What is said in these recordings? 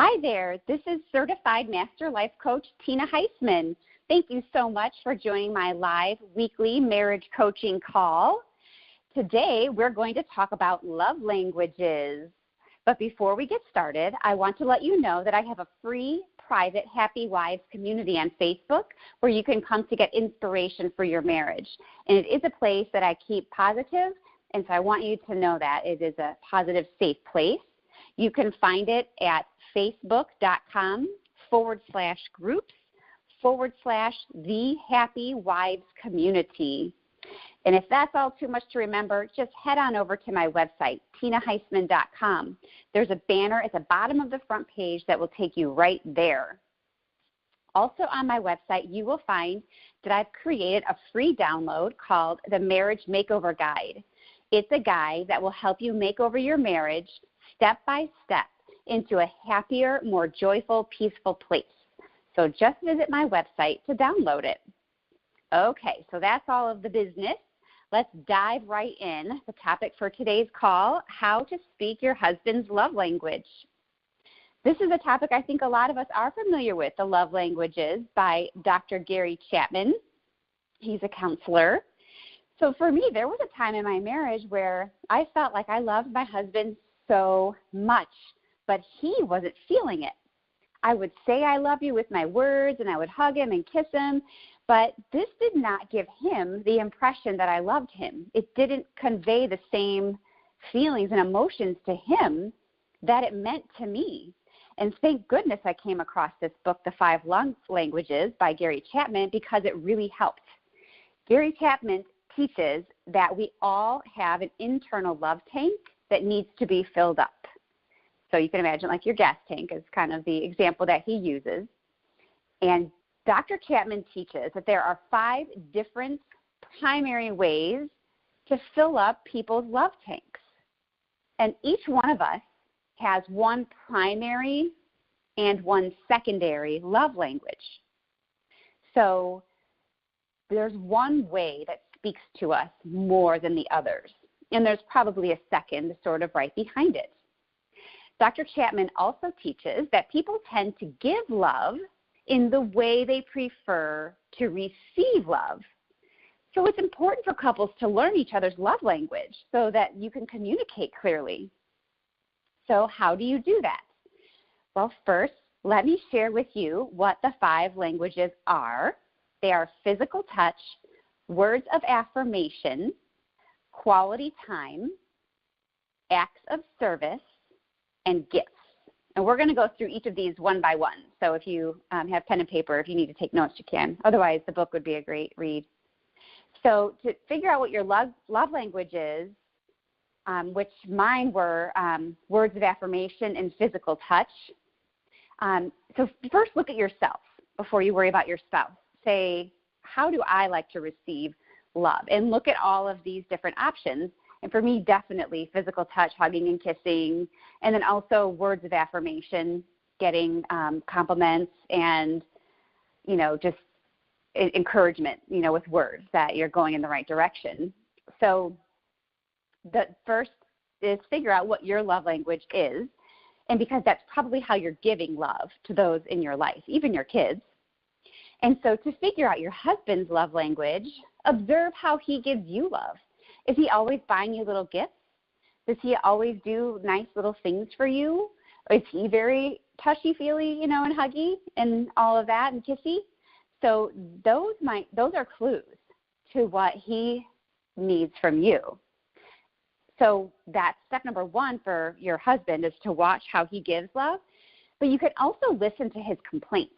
Hi there, this is Certified Master Life Coach Tina Heisman. Thank you so much for joining my live weekly marriage coaching call. Today we're going to talk about love languages. But before we get started, I want to let you know that I have a free private Happy Wives community on Facebook where you can come to get inspiration for your marriage. And it is a place that I keep positive, and so I want you to know that it is a positive, safe place. You can find it at facebook.com/groups/The Happy Wives Community. And if that's all too much to remember, just head on over to my website, tinaheisman.com. There's a banner at the bottom of the front page that will take you right there. Also on my website, you will find that I've created a free download called the Marriage Makeover Guide. It's a guide that will help you make over your marriage step by step into a happier, more joyful, peaceful place. So just visit my website to download it. Okay, so that's all of the business. Let's dive right in. The topic for today's call, how to speak your husband's love language. This is a topic I think a lot of us are familiar with, the love languages by Dr. Gary Chapman. He's a counselor. So for me, there was a time in my marriage where I felt like I loved my husband so much, but he wasn't feeling it. I would say I love you with my words, and I would hug him and kiss him, but this did not give him the impression that I loved him. It didn't convey the same feelings and emotions to him that it meant to me. And thank goodness I came across this book, The 5 Love Languages by Gary Chapman, because it really helped. Gary Chapman teaches that we all have an internal love tank that needs to be filled up. So you can imagine like your gas tank is kind of the example that he uses. And Dr. Chapman teaches that there are 5 different primary ways to fill up people's love tanks. And each one of us has one primary and one secondary love language. So there's one way that speaks to us more than the others. And there's probably a second sort of right behind it. Dr. Chapman also teaches that people tend to give love in the way they prefer to receive love. So it's important for couples to learn each other's love language so that you can communicate clearly. So how do you do that? Well, first, let me share with you what the 5 languages are. They are physical touch, words of affirmation, quality time, acts of service, and gifts. And we're going to go through each of these one by one. So if you have pen and paper, if you need to take notes, you can. Otherwise, the book would be a great read. So to figure out what your love language is, which mine were words of affirmation and physical touch. So first look at yourself before you worry about your spouse. Say, how do I like to receive love? And look at all of these different options. And for me, definitely physical touch, hugging and kissing, and then also words of affirmation, getting compliments and, just encouragement, with words that you're going in the right direction. So the first is figure out what your love language is, and because that's probably how you're giving love to those in your life, even your kids. And so to figure out your husband's love language, observe how he gives you love. Is he always buying you little gifts? Does he always do nice little things for you? Or is he very touchy-feely, and huggy and all of that and kissy? So those are clues to what he needs from you. So that's step number 1 for your husband is to watch how he gives love. But you can also listen to his complaints.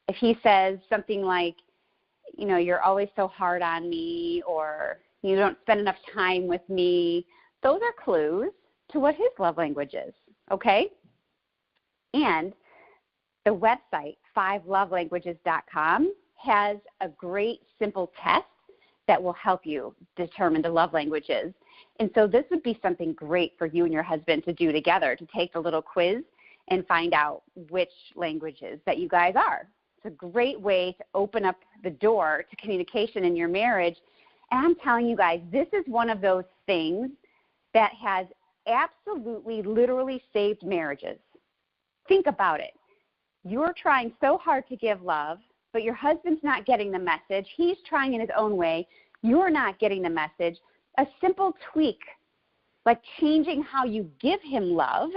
If he says something like, you're always so hard on me, or you don't spend enough time with me, those are clues to what his love language is, okay? And the website, 5lovelanguages.com, has a great simple test that will help you determine the love languages. And so this would be something great for you and your husband to do together, to take the little quiz and find out which languages that you guys are. It's a great way to open up the door to communication in your marriage. And I'm telling you guys, this is one of those things that has absolutely, literally saved marriages. Think about it. You're trying so hard to give love, but your husband's not getting the message. He's trying in his own way. You're not getting the message. A simple tweak, like changing how you give him love,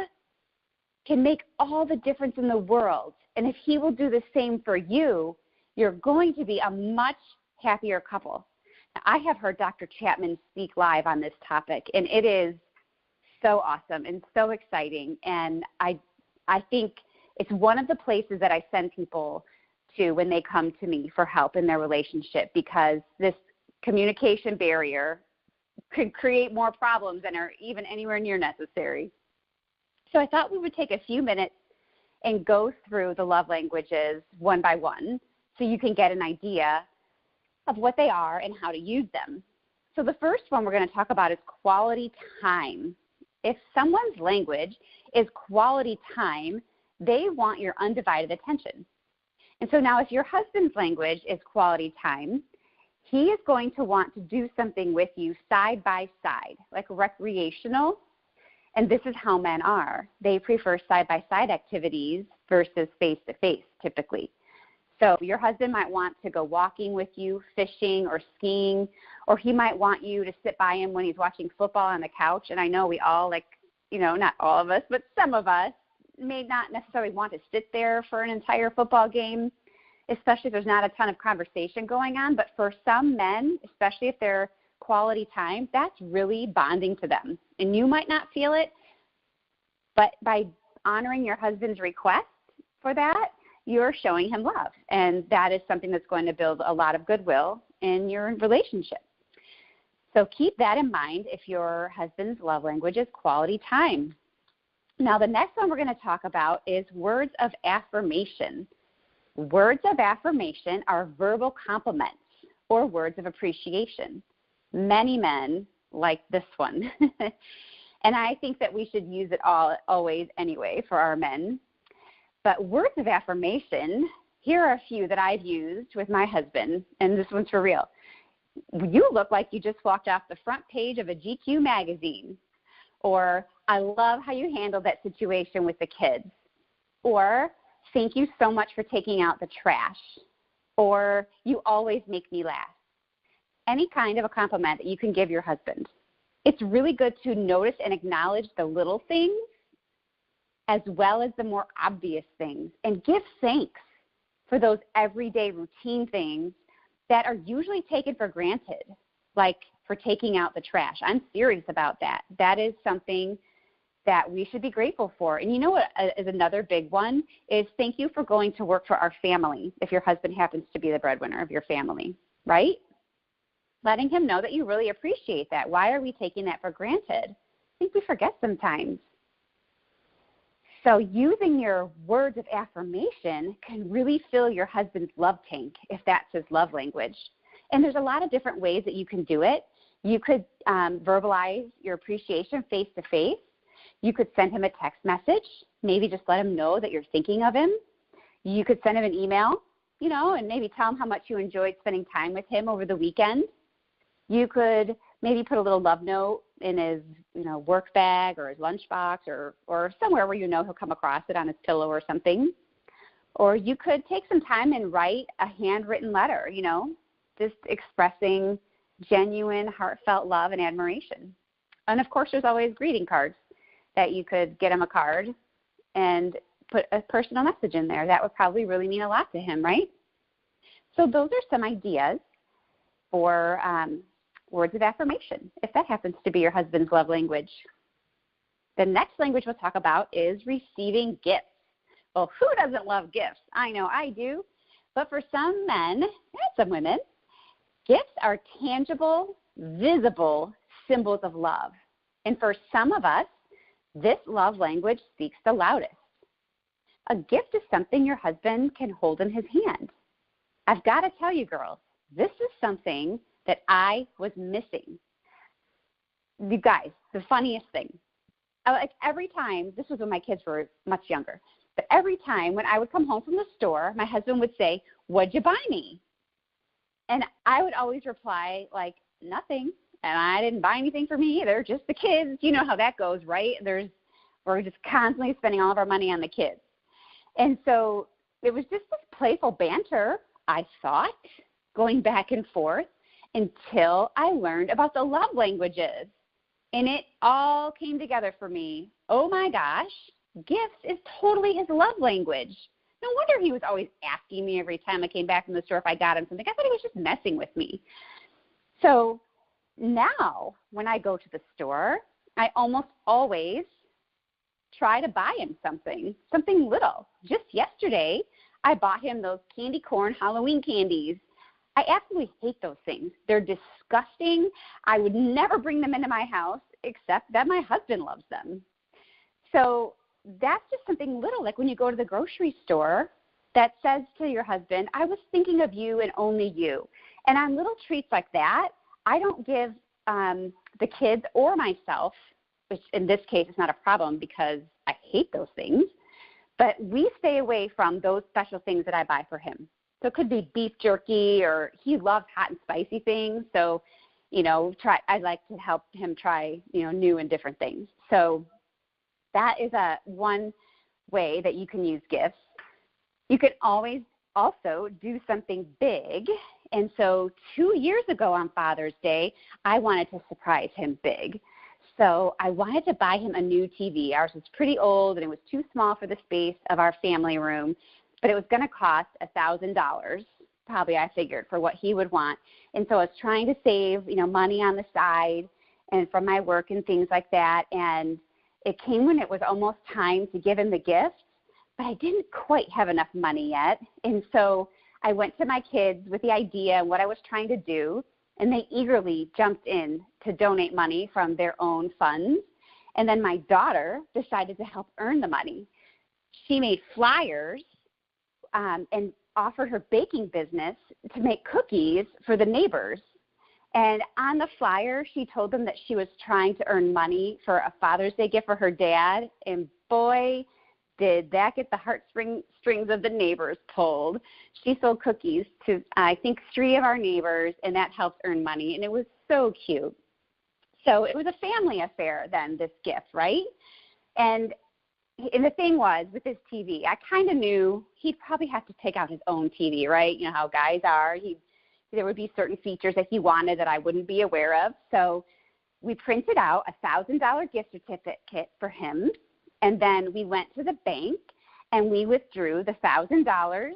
can make all the difference in the world. And if he will do the same for you, you're going to be a much happier couple. Now, I have heard Dr. Chapman speak live on this topic, and it is so awesome and so exciting. And I think it's one of the places that I send people to when they come to me for help in their relationship, because this communication barrier could create more problems than are even anywhere near necessary. So I thought we would take a few minutes and go through the love languages one by one so you can get an idea of what they are and how to use them. So the first one we're going to talk about is quality time. If someone's language is quality time, they want your undivided attention. And so now if your husband's language is quality time, he is going to want to do something with you side by side, like recreational. And this is how men are. They prefer side-by-side activities versus face-to-face typically. So your husband might want to go walking with you, fishing or skiing, or he might want you to sit by him when he's watching football on the couch. And I know we all, not all of us, but some of us may not necessarily want to sit there for an entire football game, especially if there's not a ton of conversation going on. But for some men, especially if they're quality time, that's really bonding to them. And you might not feel it, but by honoring your husband's request for that, you're showing him love. And that is something that's going to build a lot of goodwill in your relationship. So keep that in mind if your husband's love language is quality time. Now, the next one we're going to talk about is words of affirmation. Words of affirmation are verbal compliments or words of appreciation. Many men like this one. And I think that we should use it always anyway for our men. But words of affirmation, here are a few that I've used with my husband, and this one's for real. You look like you just walked off the front page of a GQ magazine. Or, I love how you handled that situation with the kids. Or, thank you so much for taking out the trash. Or, you always make me laugh. Any kind of a compliment that you can give your husband. It's really good to notice and acknowledge the little things as well as the more obvious things, and give thanks for those everyday routine things that are usually taken for granted, like for taking out the trash. I'm serious about that. That is something that we should be grateful for. And you know what is another big one is thank you for going to work for our family if your husband happens to be the breadwinner of your family, right? Letting him know that you really appreciate that. Why are we taking that for granted? I think we forget sometimes. So using your words of affirmation can really fill your husband's love tank if that's his love language. And there's a lot of different ways that you can do it. You could verbalize your appreciation face-to-face. You could send him a text message, maybe just let him know that you're thinking of him. You could send him an email, and maybe tell him how much you enjoyed spending time with him over the weekend. You could maybe put a little love note in his, work bag or his lunchbox or somewhere where he'll come across it on his pillow or something. Or you could take some time and write a handwritten letter, just expressing genuine, heartfelt love and admiration. And, of course, there's always greeting cards that you could get him a card and put a personal message in there. That would probably really mean a lot to him, right? So those are some ideas for words of affirmation, if that happens to be your husband's love language. The next language we'll talk about is receiving gifts. Well, who doesn't love gifts? I know I do. But for some men and some women, gifts are tangible, visible symbols of love. And for some of us, this love language speaks the loudest. A gift is something your husband can hold in his hand. I've got to tell you, girls, this is something that I was missing. You guys, the funniest thing, like every time, this was when my kids were much younger, but every time when I would come home from the store, my husband would say, "What'd you buy me?" And I would always reply like, "Nothing." And I didn't buy anything for me either, just the kids. You know how that goes, right? We're just constantly spending all of our money on the kids. And so it was just this playful banter, I thought, going back and forth until I learned about the love languages. And it all came together for me. Oh my gosh, gifts is totally his love language. No wonder he was always asking me every time I came back from the store if I got him something. I thought he was just messing with me. So now when I go to the store, I almost always try to buy him something little. Just yesterday, I bought him those candy corn Halloween candies. I absolutely hate those things. They're disgusting. I would never bring them into my house except that my husband loves them. So that's just something little, like when you go to the grocery store that says to your husband, I was thinking of you and only you. And on little treats like that, I don't give the kids or myself, which in this case is not a problem because I hate those things, but we stay away from those special things that I buy for him. So it could be beef jerky, or he loves hot and spicy things. So, I like to help him try, new and different things. So that is one way that you can use gifts. You can always also do something big. And so 2 years ago on Father's Day, I wanted to surprise him big. So I wanted to buy him a new TV. Ours was pretty old, and it was too small for the space of our family room, but it was going to cost $1,000, probably I figured, for what he would want. And so I was trying to save, money on the side and from my work and things like that. And it came when it was almost time to give him the gift, but I didn't quite have enough money yet. And so I went to my kids with the idea and what I was trying to do, and they eagerly jumped in to donate money from their own funds. And then my daughter decided to help earn the money. She made flyers and offered her baking business to make cookies for the neighbors. And on the flyer, she told them that she was trying to earn money for a Father's Day gift for her dad. And boy, did that get the heartstrings of the neighbors pulled. She sold cookies to, I think, 3 of our neighbors, and that helped earn money. And it was so cute. So it was a family affair then, this gift, right? And the thing was, with this TV, I kind of knew he'd probably have to take out his own TV, right? You know how guys are. There would be certain features that he wanted that I wouldn't be aware of. So we printed out a $1,000 gift certificate for him, and then we went to the bank and we withdrew the $1,000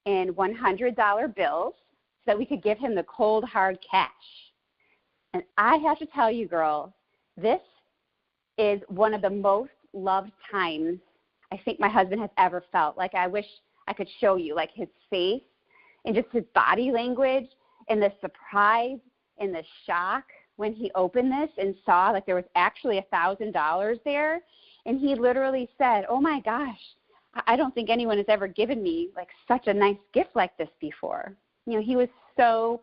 in $100 bills so that we could give him the cold, hard cash. And I have to tell you, girls, this is one of the most loved times I think my husband has ever felt. Like, I wish I could show you, like, his face and just his body language and the surprise and the shock when he opened this and saw, like, there was actually $1,000 there. And he literally said, oh, my gosh, I don't think anyone has ever given me, like, such a nice gift like this before. He was so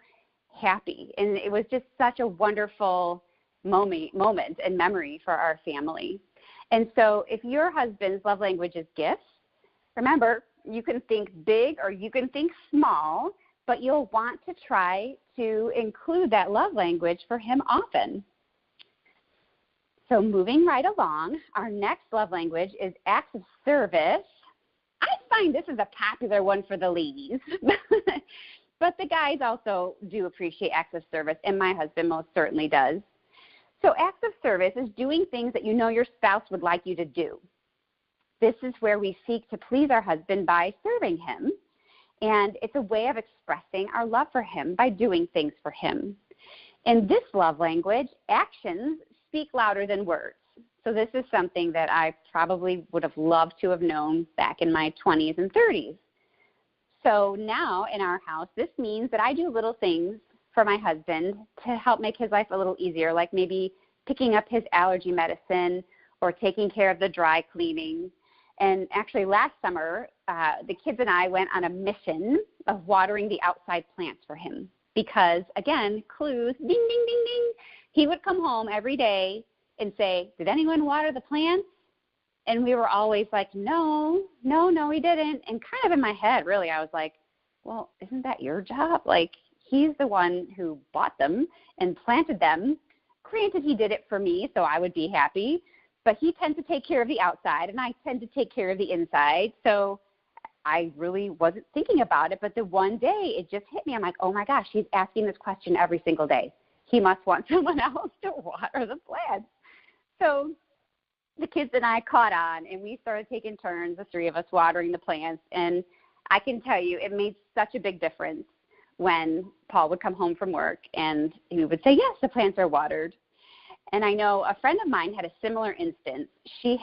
happy. And it was just such a wonderful moment and memory for our family. And so if your husband's love language is gifts, remember, you can think big or you can think small, but you'll want to try to include that love language for him often. So moving right along, our next love language is acts of service. I find this is a popular one for the ladies, but the guys also do appreciate acts of service, and my husband most certainly does. So acts of service is doing things that you know your spouse would like you to do. This is where we seek to please our husband by serving him, and it's a way of expressing our love for him by doing things for him. In this love language, actions speak louder than words. So this is something that I probably would have loved to have known back in my 20s and 30s. So now in our house, this means that I do little things for my husband to help make his life a little easier, like maybe picking up his allergy medicine or taking care of the dry cleaning. And actually last summer, the kids and I went on a mission of watering the outside plants for him because, again, clues, ding, ding, ding, ding. He would come home every day and say, did anyone water the plants? And we were always like, no, we didn't. And kind of in my head, really, I was like, well, isn't that your job? Like, he's the one who bought them and planted them. Granted, he did it for me, so I would be happy. But he tends to take care of the outside, and I tend to take care of the inside. So I really wasn't thinking about it. But the one day it just hit me. I'm like, oh, my gosh, he's asking this question every single day. He must want someone else to water the plants. So the kids and I caught on, and we started taking turns, the three of us, watering the plants. And I can tell you it made such a big difference when Paul would come home from work and he would say, yes, the plants are watered. And I know a friend of mine had a similar instance. She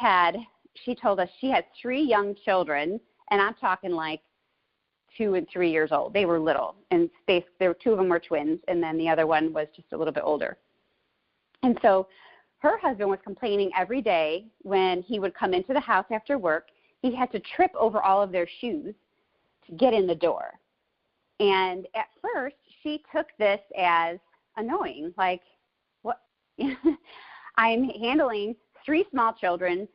told us she had 3 young children, and I'm talking like 2 and 3 years old. They were little, and there were 2 of them were twins, and then the other one was just a little bit older. And so her husband was complaining every day when he would come into the house after work. He had to trip over all of their shoes to get in the door. And at first, she took this as annoying, like, what? I'm handling 3 small children,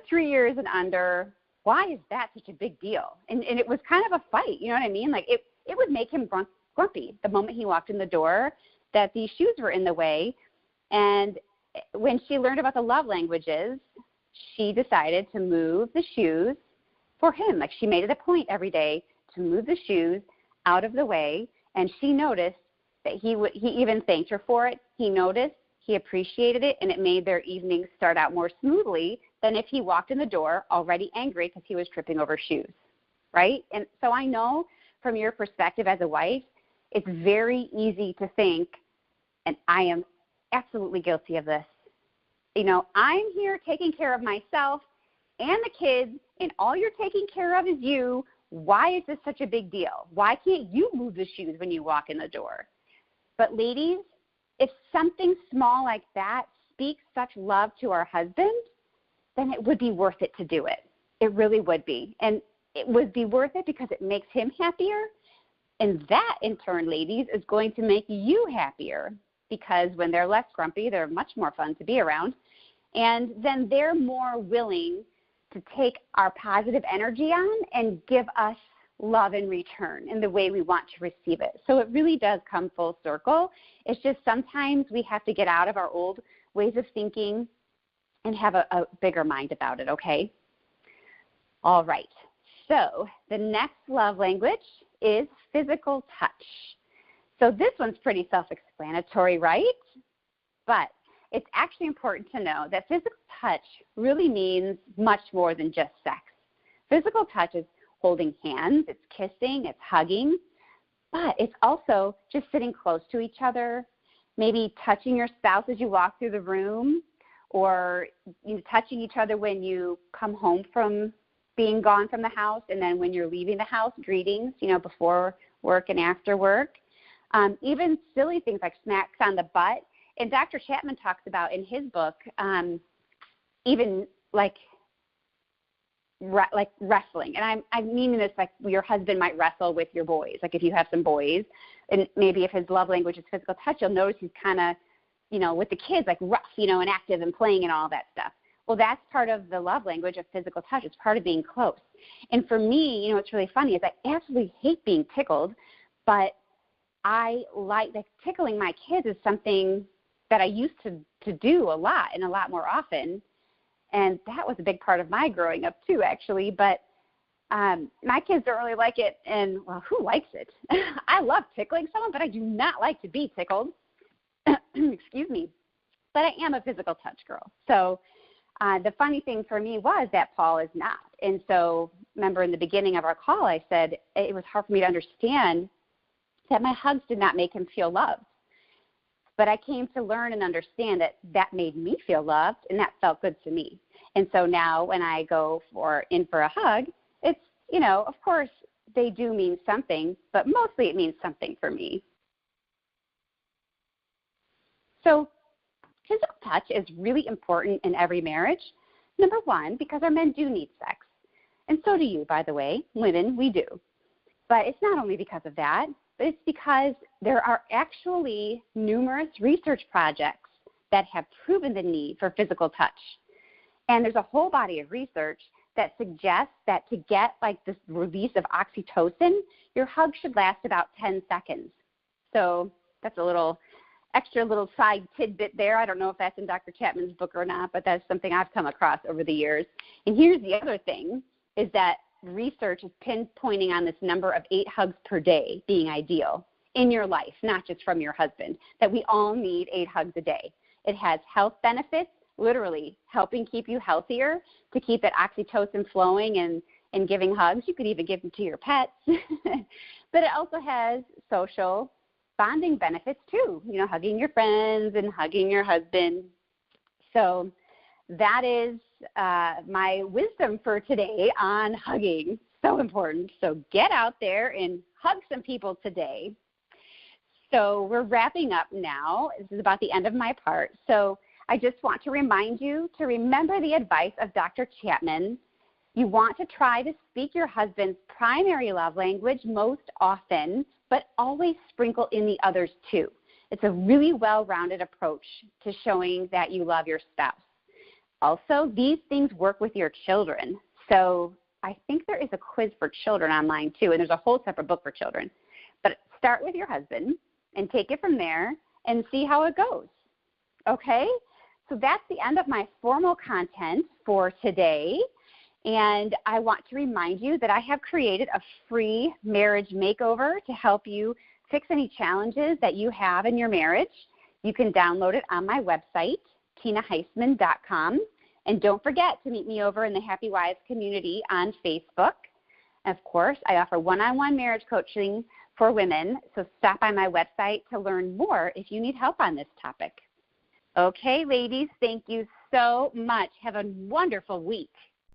3 years and under. Why is that such a big deal? And it was kind of a fight, you know what I mean? Like, it would make him grumpy the moment he walked in the door that these shoes were in the way. And when she learned about the love languages, she decided to move the shoes for him. Like, she made it a point every day to move the shoes out of the way, and she noticed that he even thanked her for it. He noticed, he appreciated it, and it made their evenings start out more smoothly than if he walked in the door already angry because he was tripping over shoes, right? And so I know from your perspective as a wife, it's very easy to think, and I am absolutely guilty of this, I'm here taking care of myself and the kids, and all you're taking care of is you. Why is this such a big deal? Why can't you move the shoes when you walk in the door? But ladies, if something small like that speaks such love to our husband, then it would be worth it to do it. It really would be. And it would be worth it because it makes him happier. And that, in turn, ladies, is going to make you happier because when they're less grumpy, they're much more fun to be around. And then they're more willing to take our positive energy on and give us love in return in the way we want to receive it. So it really does come full circle. It's just sometimes we have to get out of our old ways of thinking and have a bigger mind about it, okay? All right. So the next love language is physical touch. So this one's pretty self-explanatory, right? But it's actually important to know that physical touch really means much more than just sex. Physical touch is holding hands, it's kissing, it's hugging, but it's also just sitting close to each other, maybe touching your spouse as you walk through the room, or touching each other when you come home from being gone from the house, and then when you're leaving the house, greetings, before work and after work. Even silly things like smacks on the butt. And Dr. Chapman talks about in his book, even like wrestling. And I'm meaning this like your husband might wrestle with your boys. Like if you have some boys, and maybe if his love language is physical touch, you'll notice he's kind of, with the kids, like rough, and active and playing and all that stuff. Well, that's part of the love language of physical touch. It's part of being close. And for me, what's really funny is I absolutely hate being tickled, but I like tickling my kids is something that I used to do a lot and a lot more often. And that was a big part of my growing up too, actually. But my kids don't really like it. And, well, who likes it? I love tickling someone, but I do not like to be tickled. Excuse me. But I am a physical touch girl. So the funny thing for me was that Paul is not. And so remember in the beginning of our call, I said it was hard for me to understand that my hugs did not make him feel loved. But I came to learn and understand that made me feel loved, and that felt good to me. And so now when I go in for a hug, it's, of course they do mean something, but mostly it means something for me. So physical touch is really important in every marriage. Number one, because our men do need sex. And so do you, by the way. Women, we do. But it's not only because of that, but it's because there are actually numerous research projects that have proven the need for physical touch. And there's a whole body of research that suggests that to get like this release of oxytocin, your hug should last about 10 seconds. So that's a little extra little side tidbit there. I don't know if that's in Dr. Chapman's book or not, but that's something I've come across over the years. And here's the other thing, is that research is pinpointing on this number of 8 hugs per day being ideal in your life, not just from your husband, that we all need 8 hugs a day. It has health benefits, literally helping keep you healthier, to keep that oxytocin flowing and giving hugs. You could even give them to your pets. But it also has social bonding benefits too, hugging your friends and hugging your husband. So that is my wisdom for today on hugging. So important. So get out there and hug some people today. So we're wrapping up now. This is about the end of my part. So I just want to remind you to remember the advice of Dr. Chapman. You want to try to speak your husband's primary love language most often, but always sprinkle in the others too. It's a really well-rounded approach to showing that you love your spouse. Also, these things work with your children. So I think there is a quiz for children online too, and there's a whole separate book for children. But start with your husband and take it from there and see how it goes. Okay? So that's the end of my formal content for today. And I want to remind you that I have created a free marriage makeover to help you fix any challenges that you have in your marriage. You can download it on my website, tinaheisman.com. And don't forget to meet me over in the Happy Wives community on Facebook. And of course, I offer one-on-one marriage coaching for women, so stop by my website to learn more if you need help on this topic. Okay, ladies, thank you so much. Have a wonderful week.